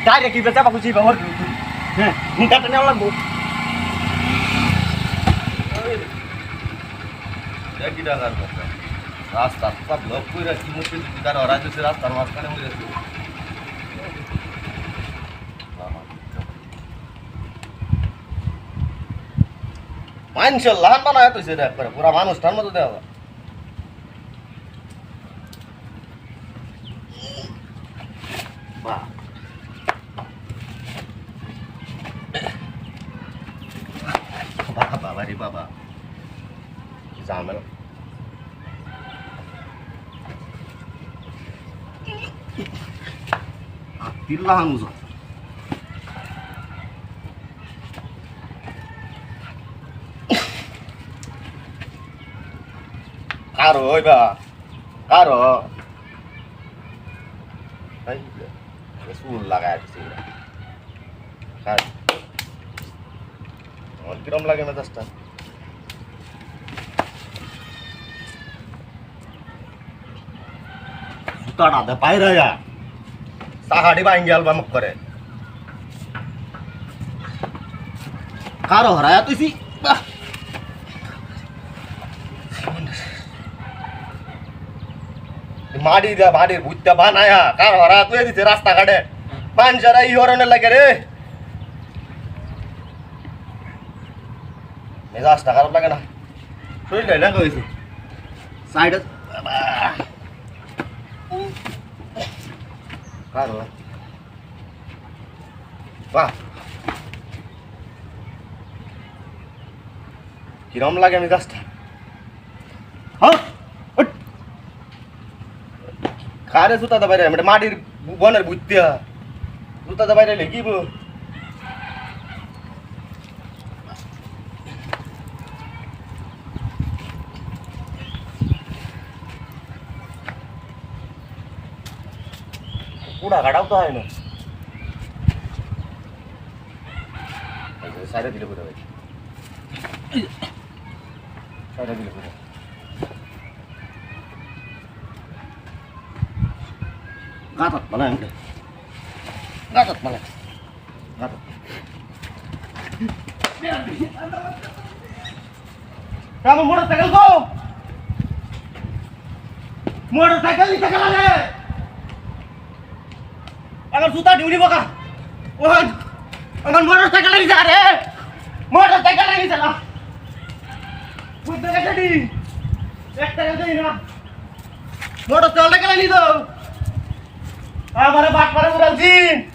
direct কি বেচা বাকুচি ব্যবহার করি হ্যাঁ মুটাটা নেওয়া লাগবো কি টাকার কথা রাস্তা সব ব্লক করে রাখি মুশকিল কার ওরা যে রাস্তার মাঝখানে হয়ে গেছে মানুষের লাহান বানা এত সেটা একবারে পুরা মানুষটার মতো দেওয়া বাবা রে বাবা কি ঝামেলা তিল্লাহান উজা কারো হইবা কারো চুল লাগাই দিছি কিরম লাগে না দশটা জুতাটা দে বাইরে যা সাহাড়ি বা ইঙ্গেল বা মুখ করে কারো হরায়া তুইছি মাটি দিয়া মাটির ভুট্টা বানায়া কার হরা তুই দিছে রাস্তাঘাটে মানুষেরা এই হরণের লাগে রে মেজাজটা খারাপ লাগে না শরীরটা লেখা হয়েছে সাইডে কারো বাহ কিরম লাগে মেজাজটা হ্যাঁ খারে জুতা দা বাইরে মানে মাটির বনের বুঝতিয়া জুতা দা বাইরে লেগিব পুরা গাড়াও তো হয় না সাইডে দিলে কোথায় ভাই সাইডে দিলে কোথায় gatot mana yang udah gatot mana gatot kamu motorcycle kau motorcycle di segalanya agar suta diuli baka wah agar motorcycle lagi sana motorcycle lagi sana buat jadi ekta aja ini lah motorcycle lagi tuh हमारे बात पर उड़ल दिन